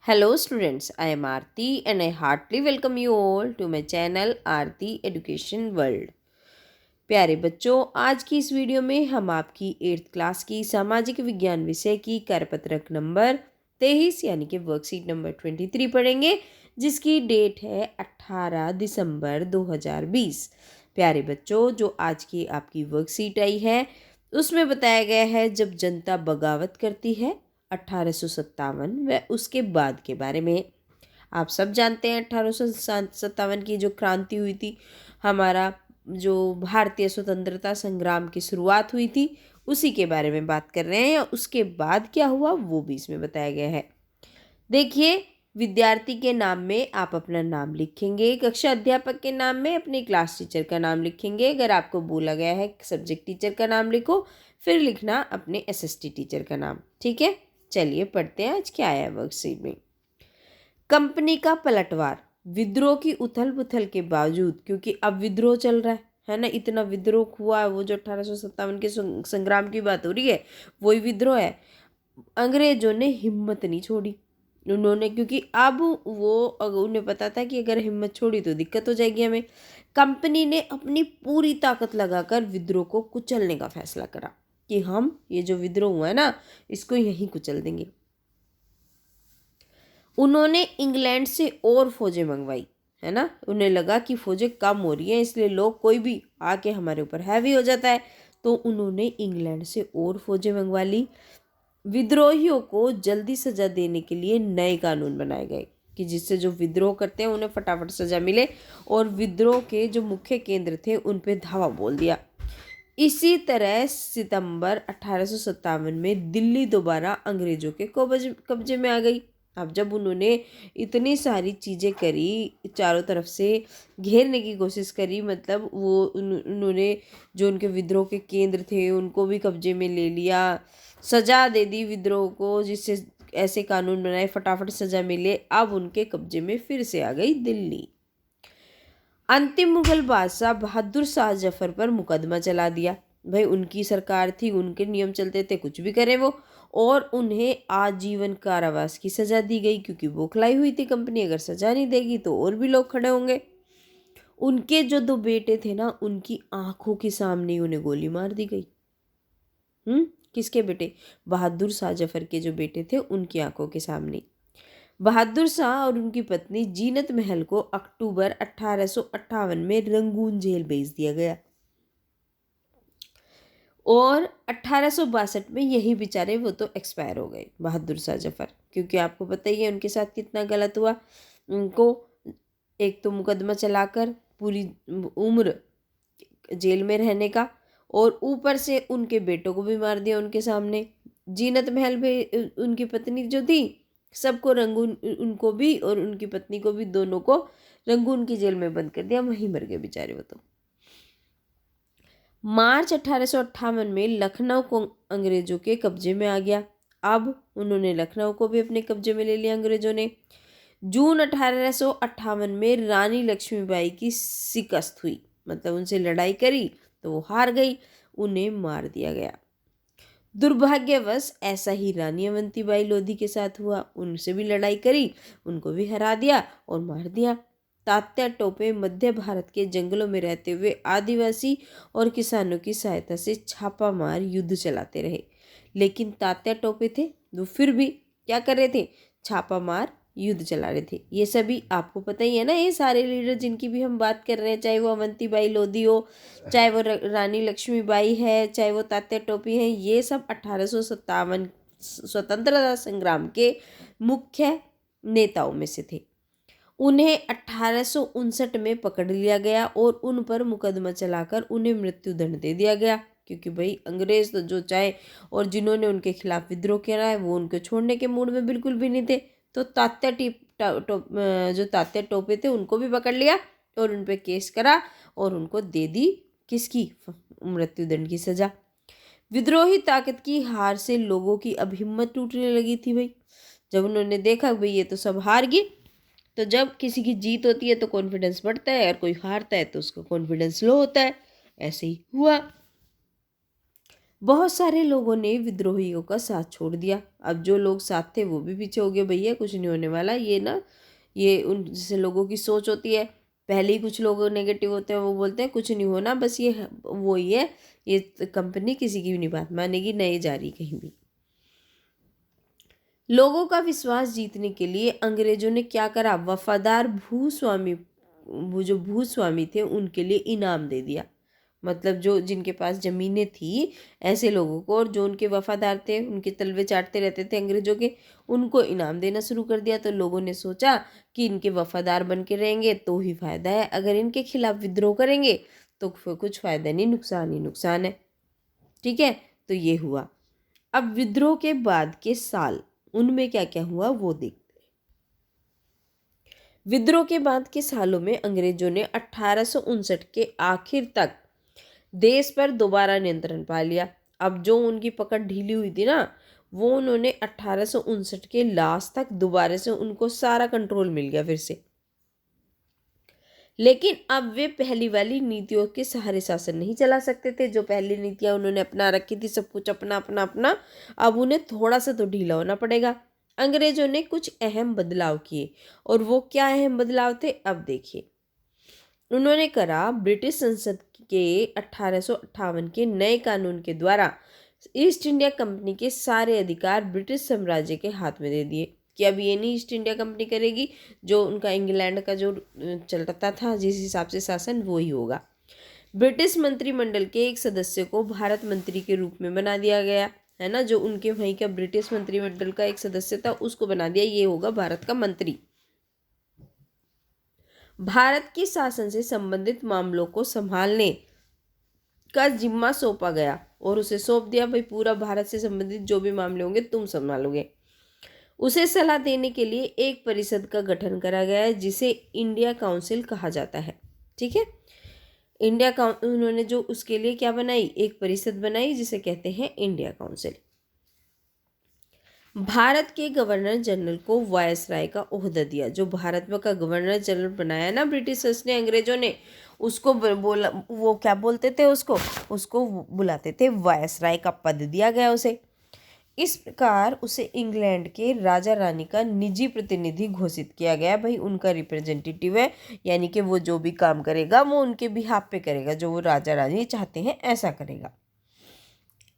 Hello students, I am Aarti and I heartily welcome you all to my channel Aarti Education World। प्यारे बच्चों, आज की इस video में हम आपकी 8th क्लास की सामाजिक विज्ञान विषय की कार्यपत्रक नंबर 23 यानी कि वर्कशीट नंबर 23 पढ़ेंगे, जिसकी डेट है 18 दिसंबर 2020। प्यारे बच्चों, जो आज की आपकी वर्कशीट आई है उसमें बताया गया है जब जनता बगावत करती है 1857 व उसके बाद के बारे में। आप सब जानते हैं 1857 की जो क्रांति हुई थी, हमारा जो भारतीय स्वतंत्रता संग्राम की शुरुआत हुई थी, उसी के बारे में बात कर रहे हैं। उसके बाद क्या हुआ वो भी इसमें बताया गया है। देखिए, विद्यार्थी के नाम में आप अपना नाम लिखेंगे, कक्षा अध्यापक के नाम में अपने क्लास टीचर का नाम लिखेंगे। अगर आपको बोला गया है सब्जेक्ट टीचर का नाम लिखो, फिर लिखना अपने एसएसटी टीचर का नाम। ठीक है, चलिए पढ़ते हैं आज क्या आया है वर्कशीट में। कंपनी का पलटवार। विद्रोह की उथल पुथल के बावजूद, क्योंकि अब विद्रोह चल रहा है ना, इतना विद्रोह हुआ है, वो जो 1857 के संग्राम की बात हो रही है वही विद्रोह है। अंग्रेजों ने हिम्मत नहीं छोड़ी उन्होंने, क्योंकि अब उन्हें पता था कि अगर हिम्मत छोड़ी तो दिक्कत हो जाएगी हमें। कंपनी ने अपनी पूरी ताकत लगाकर विद्रोह को कुचलने का फैसला करा कि हम ये जो विद्रोह हुआ है ना, इसको यहीं कुचल देंगे। उन्होंने इंग्लैंड से और फौजें मंगवाई, है ना। उन्हें लगा कि फौजें कम हो रही हैं, इसलिए लोग कोई भी आके हमारे ऊपर हैवी हो जाता है, तो उन्होंने इंग्लैंड से और फौजें मंगवा ली। विद्रोहियों को जल्दी सजा देने के लिए नए कानून बनाए गए कि जिससे जो विद्रोह करते हैं उन्हें फटाफट सजा मिले, और विद्रोह के जो मुख्य केंद्र थे उन पे धावा बोल दिया। इसी तरह सितंबर 1857 में दिल्ली दोबारा अंग्रेजों के कब्जे में आ गई। अब जब उन्होंने इतनी सारी चीज़ें करी, चारों तरफ से घेरने की कोशिश करी, मतलब उन्होंने जो उनके विद्रोह के केंद्र थे उनको भी कब्जे में ले लिया, सजा दे दी विद्रोह को, जिससे ऐसे कानून बनाए फटाफट सजा मिले। अब उनके कब्जे में फिर से आ गई दिल्ली। अंतिम मुगल बादशाह बहादुर शाह जफर पर मुकदमा चला दिया। भाई उनकी सरकार थी, उनके नियम चलते थे, कुछ भी करे वो, और उन्हें आजीवन कारावास की सजा दी गई, क्योंकि बौखलाई हुई थी कंपनी, अगर सजा नहीं देगी तो और भी लोग खड़े होंगे। उनके जो दो बेटे थे ना, उनकी आंखों के सामने ही उन्हें गोली मार दी गई। किसके बेटे? बहादुर शाह जफर के जो बेटे थे उनकी आंखों के सामने। बहादुर शाह और उनकी पत्नी जीनत महल को अक्टूबर 1858 में रंगून जेल भेज दिया गया, और 1862 में यही बेचारे वो तो एक्सपायर हो गए बहादुर शाह जफर, क्योंकि आपको पता ही है उनके साथ कितना गलत हुआ। उनको एक तो मुकदमा चलाकर पूरी उम्र जेल में रहने का, और ऊपर से उनके बेटों को भी मार दिया उनके सामने। जीनत महल भी उनकी पत्नी जो थी, सबको रंगून, उनको भी और उनकी पत्नी को भी, दोनों को रंगून की जेल में बंद कर दिया, वहीं मर गए बेचारे वो तो। मार्च 1858 में लखनऊ को अंग्रेजों के कब्जे में आ गया। अब उन्होंने लखनऊ को भी अपने कब्जे में ले लिया अंग्रेजों ने। जून 1858 में रानी लक्ष्मीबाई की शिकस्त हुई, मतलब उनसे लड़ाई करी तो वो हार गई, उन्हें मार दिया गया। दुर्भाग्यवश ऐसा ही रानी अवंतीबाई लोधी के साथ हुआ, उनसे भी लड़ाई करी, उनको भी हरा दिया और मार दिया। तात्या टोपे मध्य भारत के जंगलों में रहते हुए आदिवासी और किसानों की सहायता से छापामार युद्ध चलाते रहे, लेकिन तात्या टोपे थे वो फिर भी क्या कर रहे थे? छापामार युद्ध चला रहे थे। ये सभी आपको पता ही है ना, ये सारे लीडर जिनकी भी हम बात कर रहे हैं, चाहे वो अवंतीबाई लोधी हो, चाहे वो रानी लक्ष्मीबाई है, चाहे वो तात्या टोपे हैं, ये सब 1857 स्वतंत्रता संग्राम के मुख्य नेताओं में से थे। उन्हें 1859 में पकड़ लिया गया और उन पर मुकदमा चलाकर उन्हें मृत्युदंड दे दिया गया, क्योंकि भाई अंग्रेज तो जो चाहे, और जिन्होंने उनके खिलाफ विद्रोह किया है वो उनको छोड़ने के मूड में बिल्कुल भी नहीं थे। तो जो तात्या टोपे थे उनको भी पकड़ लिया और उन पर केस करा और उनको दे दी किसकी? मृत्युदंड की सजा। विद्रोही ताकत की हार से लोगों की अब हिम्मत टूटने लगी थी भाई। जब उन्होंने देखा भाई ये तो सब हार गई, तो जब किसी की जीत होती है तो कॉन्फिडेंस बढ़ता है, और कोई हारता है तो उसका कॉन्फिडेंस लो होता है। ऐसे ही हुआ। बहुत सारे लोगों ने विद्रोहियों का साथ छोड़ दिया। अब जो लोग साथ थे वो भी पीछे हो गए, भैया कुछ नहीं होने वाला, ये ना ये उन जैसे लोगों की सोच होती है। पहले ही कुछ लोग नेगेटिव होते हैं, वो बोलते हैं कुछ नहीं होना, बस ये वो ही है, ये कंपनी किसी की भी नहीं बात मानेगी, नहीं जा रही कहीं भी। लोगों का विश्वास जीतने के लिए अंग्रेजों ने क्या करा, वफादार भूस्वामी, वो जो भूस्वामी थे उनके लिए इनाम दे दिया। मतलब जो जिनके पास ज़मीनें थी ऐसे लोगों को, और जो उनके वफादार थे, उनके तलवे चाटते रहते थे अंग्रेजों के, उनको इनाम देना शुरू कर दिया। तो लोगों ने सोचा कि इनके वफादार बन के रहेंगे तो ही फ़ायदा है, अगर इनके खिलाफ विद्रोह करेंगे तो फिर कुछ फ़ायदा नहीं, नुकसान ही नुकसान है। ठीक है, तो ये हुआ। अब विद्रोह के बाद के साल, उनमें क्या क्या हुआ वो देखते हैं। विद्रोह के बाद के सालों में अंग्रेजों ने 1859 के आखिर तक देश पर दोबारा नियंत्रण पा लिया। अब जो उनकी पकड़ ढीली हुई थी ना, वो उन्होंने 1859 के लास्ट तक दोबारा से उनको सारा कंट्रोल मिल गया फिर से। लेकिन अब वे पहली वाली नीतियों के सहारे शासन नहीं चला सकते थे। जो पहली नीतियां उन्होंने अपना रखी थी, सब कुछ अपना अपना अपना, अब उन्हें थोड़ा सा तो ढीला होना पड़ेगा। अंग्रेजों ने कुछ अहम बदलाव किए, और वो क्या अहम बदलाव थे अब देखिए। उन्होंने करा, ब्रिटिश संसद के 1858 के नए कानून के द्वारा ईस्ट इंडिया कंपनी के सारे अधिकार ब्रिटिश साम्राज्य के हाथ में दे दिए, कि अब ये नहीं ईस्ट इंडिया कंपनी करेगी, जो उनका इंग्लैंड का जो चलता था जिस हिसाब से शासन, वो ही होगा। ब्रिटिश मंत्रिमंडल के एक सदस्य को भारत मंत्री के रूप में बना दिया गया, है ना, जो उनके वहीं का ब्रिटिश मंत्रिमंडल का एक सदस्य था उसको बना दिया, ये होगा भारत का मंत्री। भारत के शासन से संबंधित मामलों को संभालने का जिम्मा सौंपा गया, और उसे सौंप दिया, भाई पूरा भारत से संबंधित जो भी मामले होंगे तुम संभालोगे। उसे सलाह देने के लिए एक परिषद का गठन करा गया है, जिसे इंडिया काउंसिल कहा जाता है। ठीक है, उन्होंने जो उसके लिए क्या बनाई, एक परिषद बनाई जिसे कहते हैं इंडिया काउंसिल। भारत के गवर्नर जनरल को वायसराय का ओहदा दिया। जो भारत में का गवर्नर जनरल बनाया ना ब्रिटिशर्स ने, अंग्रेजों ने, उसको बोला, वो क्या बोलते थे उसको उसको बुलाते थे वायसराय का पद दिया गया उसे। इस प्रकार उसे इंग्लैंड के राजा रानी का निजी प्रतिनिधि घोषित किया गया। भाई उनका रिप्रेजेंटेटिव है, यानी कि वो जो भी काम करेगा वो उनके बिहाफ पे करेगा, जो वो राजा रानी चाहते हैं ऐसा करेगा।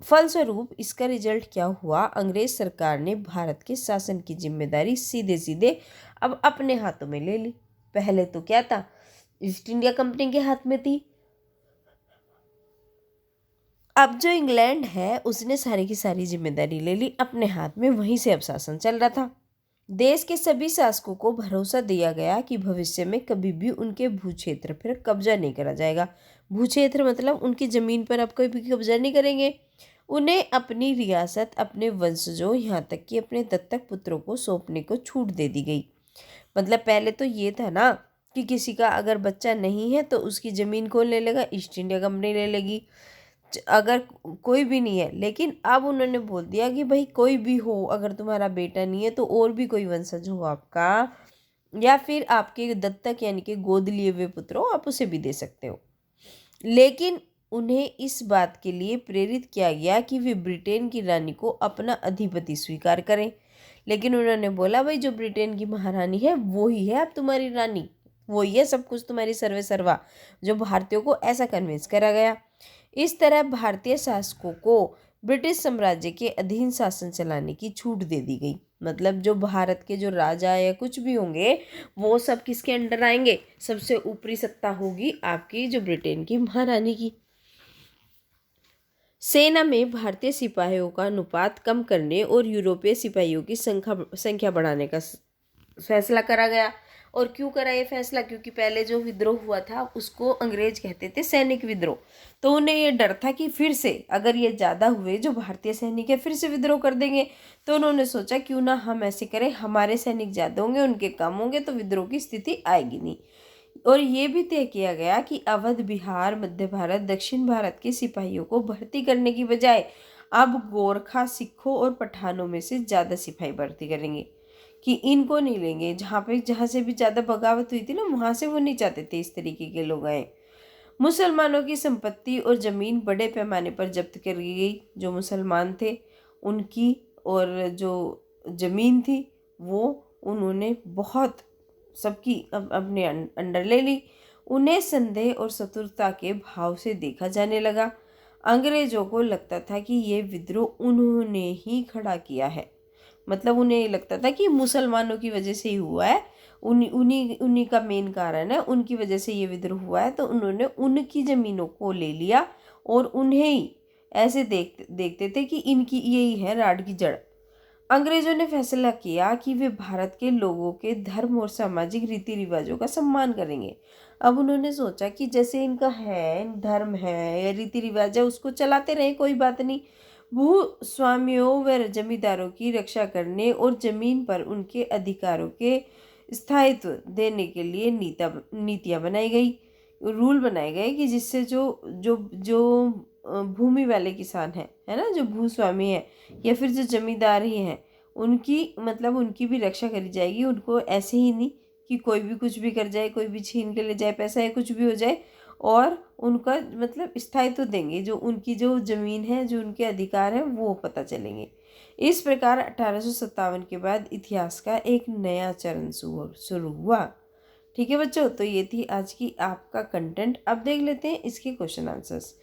फलस्वरूप इसका रिजल्ट क्या हुआ, अंग्रेज सरकार ने भारत के शासन की जिम्मेदारी सीधे सीधे अब अपने हाथों में ले ली। पहले तो क्या था, ईस्ट इंडिया कंपनी के हाथ में थी। अब जो इंग्लैंड है उसने सारी की सारी जिम्मेदारी ले ली अपने हाथ में, वहीं से अब शासन चल रहा था। देश के सभी शासकों को भरोसा दिया गया कि भविष्य में कभी भी उनके भूक्षेत्र पर कब्जा नहीं करा जाएगा। भूक्षेत्र मतलब उनकी ज़मीन पर अब कोई भी कब्जा नहीं करेंगे। उन्हें अपनी रियासत अपने वंशजों, यहाँ तक कि अपने दत्तक पुत्रों को सौंपने को छूट दे दी गई। मतलब पहले तो ये था ना कि किसी का अगर बच्चा नहीं है तो उसकी ज़मीन कौन ले लेगा, ईस्ट इंडिया कंपनी ले लेगी, अगर कोई भी नहीं है। लेकिन अब उन्होंने बोल दिया कि भाई कोई भी हो, अगर तुम्हारा बेटा नहीं है तो और भी कोई वंशज हो आपका, या फिर आपके दत्तक यानी कि गोद लिए हुए पुत्र हो, आप उसे भी दे सकते हो। लेकिन उन्हें इस बात के लिए प्रेरित किया गया कि वे ब्रिटेन की रानी को अपना अधिपति स्वीकार करें। लेकिन उन्होंने बोला भाई जो ब्रिटेन की महारानी है वो ही है अब तुम्हारी रानी, वो ही है सब कुछ तुम्हारी सर्वे सर्वा। जो भारतीयों को ऐसा कन्विंस करा गया। इस तरह भारतीय शासकों को ब्रिटिश साम्राज्य के अधीन शासन चलाने की छूट दे दी गई। मतलब जो भारत के जो राजा या कुछ भी होंगे वो सब किसके अंडर आएंगे, सबसे ऊपरी सत्ता होगी आपकी जो ब्रिटेन की महारानी की। सेना में भारतीय सिपाहियों का अनुपात कम करने और यूरोपीय सिपाहियों की संख्या बढ़ाने का फैसला करा गया। और क्यों करा ये फैसला, क्योंकि पहले जो विद्रोह हुआ था उसको अंग्रेज कहते थे सैनिक विद्रोह। तो उन्हें ये डर था कि फिर से अगर ये ज़्यादा हुए जो भारतीय सैनिक है फिर से विद्रोह कर देंगे। तो उन्होंने सोचा क्यों ना हम ऐसे करें, हमारे सैनिक ज़्यादा होंगे उनके कम होंगे तो विद्रोह की स्थिति आएगी नहीं। और ये भी तय किया गया कि अवध, बिहार, मध्य भारत, दक्षिण भारत के सिपाहियों को भर्ती करने की बजाय अब गोरखा, सिखों और पठानों में से ज़्यादा सिपाही भर्ती करेंगे, कि इनको नहीं लेंगे। जहाँ से भी ज़्यादा बगावत हुई थी ना वहाँ से वो नहीं चाहते थे इस तरीके के लोग आए। मुसलमानों की संपत्ति और ज़मीन बड़े पैमाने पर जब्त कर ली गई। जो मुसलमान थे उनकी और जो ज़मीन थी वो उन्होंने बहुत सबकी अपने अंडर ले ली। उन्हें संदेह और शत्रुता के भाव से देखा जाने लगा। अंग्रेजों को लगता था कि ये विद्रोह उन्होंने ही खड़ा किया है, मतलब उन्हें लगता था कि मुसलमानों की वजह से ही हुआ है, उन्हीं उन्हीं उन्हीं का मेन कारण है, उनकी वजह से ये विद्रोह हुआ है। तो उन्होंने उनकी ज़मीनों को ले लिया और उन्हें ही ऐसे देखते थे कि इनकी यही है राड की जड़। अंग्रेजों ने फैसला किया कि वे भारत के लोगों के धर्म और सामाजिक रीति रिवाजों का सम्मान करेंगे। अब उन्होंने सोचा कि जैसे इनका है, धर्म है या रीति रिवाज है, उसको चलाते रहे, कोई बात नहीं। भूस्वामियों व जमींदारों की रक्षा करने और जमीन पर उनके अधिकारों के स्थायित्व देने के लिए नीतियाँ बनाई गई, रूल बनाए गए कि जिससे जो जो जो भूमि वाले किसान हैं, है ना, जो भूस्वामी है या फिर जो जमींदार ही हैं, उनकी मतलब उनकी भी रक्षा करी जाएगी। उनको ऐसे ही नहीं कि कोई भी कुछ भी कर जाए, कोई भी छीन के ले जाए पैसा या कुछ भी हो जाए, और उनका मतलब स्थायित्व देंगे, जो उनकी जो ज़मीन है, जो उनके अधिकार हैं वो पता चलेंगे। इस प्रकार 1857 के बाद इतिहास का एक नया चरण शुरू हुआ। ठीक है बच्चों, तो ये थी आज की आपका कंटेंट। अब देख लेते हैं इसके क्वेश्चन आंसर्स।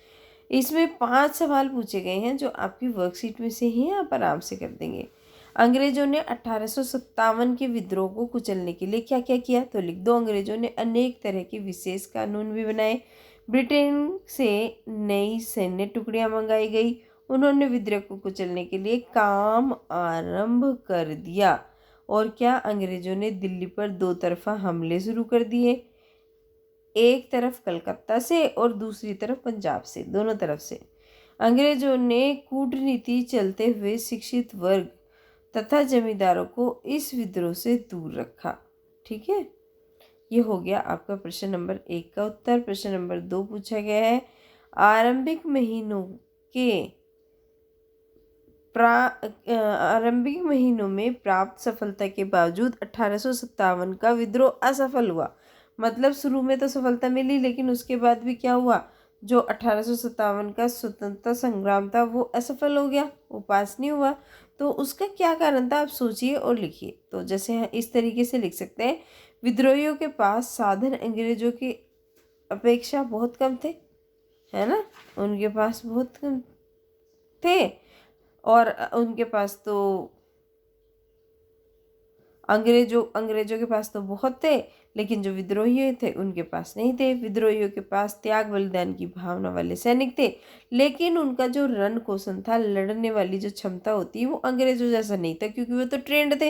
इसमें 5 सवाल पूछे गए हैं जो आपकी वर्कशीट में से ही आप आराम से कर देंगे। अंग्रेजों ने 1857 के विद्रोह को कुचलने के लिए क्या क्या किया, तो लिख दो। अंग्रेजों ने अनेक तरह के विशेष कानून भी बनाए। ब्रिटेन से नई सैन्य टुकड़ियां मंगाई गई। उन्होंने विद्रोह को कुचलने के लिए काम आरंभ कर दिया। और क्या, अंग्रेजों ने दिल्ली पर 2 तरफा हमले शुरू कर दिए, एक तरफ कलकत्ता से और दूसरी तरफ पंजाब से, दोनों तरफ से। अंग्रेजों ने कूटनीति चलते हुए शिक्षित वर्ग तथा जमींदारों को इस विद्रोह से दूर रखा। ठीक है, ये हो गया आपका प्रश्न नंबर 1 का उत्तर। प्रश्न नंबर 2 पूछा गया है, आरंभिक महीनों में प्राप्त सफलता के बावजूद 1857 का विद्रोह असफल हुआ। मतलब शुरू में तो सफलता मिली, लेकिन उसके बाद भी क्या हुआ, जो 1857 का स्वतंत्रता संग्राम था वो असफल हो गया, वो पास नहीं हुआ। तो उसका क्या कारण था, आप सोचिए और लिखिए। तो जैसे इस तरीके से लिख सकते हैं, विद्रोहियों के पास साधन अंग्रेजों की अपेक्षा बहुत कम थे, है ना, उनके पास बहुत कम थे। और उनके पास तो अंग्रेजों के पास तो बहुत थे, लेकिन जो विद्रोही थे उनके पास नहीं थे। विद्रोहियों के पास त्याग बलिदान की भावना वाले सैनिक थे, लेकिन उनका जो रण कौशल था, लड़ने वाली जो क्षमता होती है, वो अंग्रेजों जैसा नहीं था, क्योंकि वो तो ट्रेंड थे,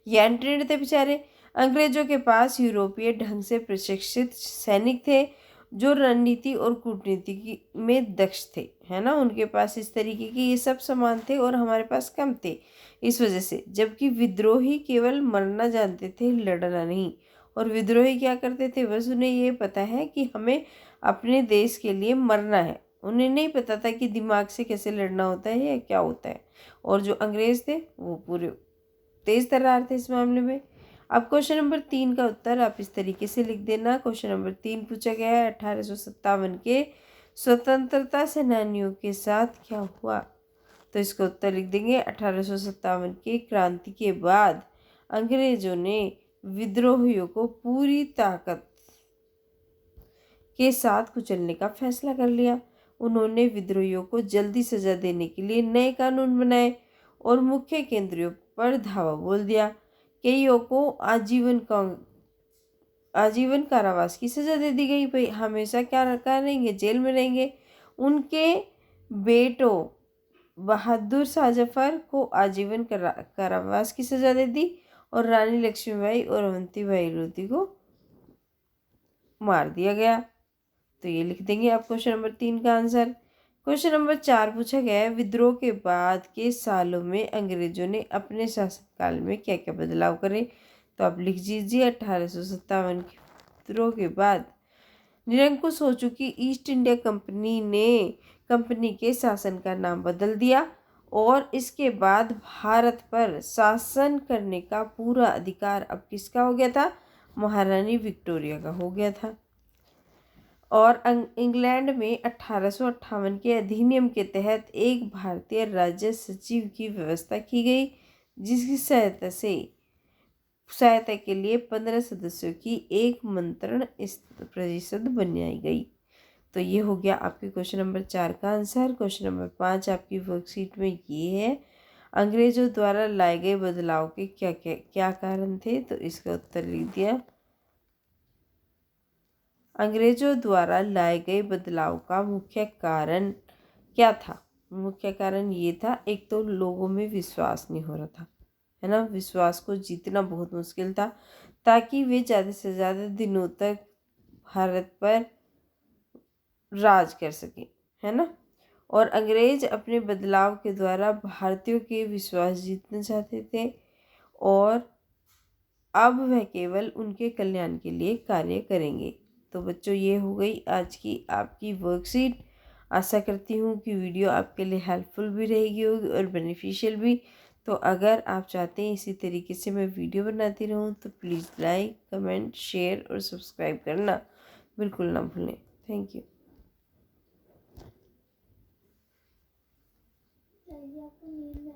ये अनट्रेंड थे बेचारे। अंग्रेजों के पास यूरोपीय ढंग से प्रशिक्षित सैनिक थे जो रणनीति और कूटनीति में दक्ष थे, है ना, उनके पास इस तरीके के ये सब सामान थे और हमारे पास कम थे। इस वजह से, जबकि विद्रोही केवल मरना जानते थे, लड़ना नहीं। और विद्रोही क्या करते थे, बस उन्हें ये पता है कि हमें अपने देश के लिए मरना है, उन्हें नहीं पता था कि दिमाग से कैसे लड़ना होता है या क्या होता है। और जो अंग्रेज थे वो पूरे तेज तर्रार थे इस मामले में। अब क्वेश्चन नंबर 3 का उत्तर आप इस तरीके से लिख देना। क्वेश्चन नंबर 3 पूछा गया है, 1857 के स्वतंत्रता सेनानियों के साथ क्या हुआ, तो इसका उत्तर लिख देंगे। 1857 के क्रांति के बाद अंग्रेजों ने विद्रोहियों को पूरी ताकत के साथ कुचलने का फैसला कर लिया। उन्होंने विद्रोहियों को जल्दी सजा देने के लिए नए कानून बनाए और मुख्य केंद्रों पर धावा बोल दिया। कईयों को आजीवन कारावास की सजा दे दी गई। भाई हमेशा क्या रहेंगे, जेल में रहेंगे। उनके बेटों बहादुर शाह जफर को आजीवन कारावास की सजा दे दी और रानी लक्ष्मीबाई और अवंतीबाई लोधी को मार दिया गया। तो ये लिख देंगे आप क्वेश्चन नंबर 3 का आंसर। क्वेश्चन नंबर 4 पूछा गया है, विद्रोह के बाद के सालों में अंग्रेजों ने अपने शासनकाल में क्या क्या बदलाव करे, तो आप लिख दीजिए। 1857 के विद्रोह के बाद निरंकुश हो चुकी ईस्ट इंडिया कंपनी के शासन का नाम बदल दिया और इसके बाद भारत पर शासन करने का पूरा अधिकार अब किसका हो गया था, महारानी विक्टोरिया का हो गया था। और इंग्लैंड में 1858 के अधिनियम के तहत एक भारतीय राज्य सचिव की व्यवस्था की गई, जिसकी सहायता के लिए 15 सदस्यों की एक मंत्रण परिषद बनाई गई। तो ये हो गया आपके क्वेश्चन नंबर 4 का आंसर। क्वेश्चन नंबर 5 आपकी वर्कशीट में ये है, अंग्रेजों द्वारा लाए गए बदलाव के क्या कारण थे? तो इसका उत्तर लिख दिया। अंग्रेजों द्वारा लाए गए बदलाव का मुख्य कारण क्या था? मुख्य कारण ये था, एक तो लोगों में विश्वास नहीं हो रहा था, है ना। विश्वास को जीतना बहुत मुश्किल था, ताकि वे ज़्यादा से ज़्यादा दिनों तक भारत पर राज कर सकें, है ना। और अंग्रेज अपने बदलाव के द्वारा भारतीयों के विश्वास जीतना चाहते थे, और अब वह केवल उनके कल्याण के लिए कार्य करेंगे। तो बच्चों, ये हो गई आज की आपकी वर्कशीट। आशा करती हूँ कि वीडियो आपके लिए हेल्पफुल भी रहेगी होगी और बेनिफिशियल भी। तो अगर आप चाहते हैं इसी तरीके से मैं वीडियो बनाती रहूँ, तो प्लीज़ लाइक, कमेंट, शेयर और सब्सक्राइब करना बिल्कुल ना भूलें। Thank you.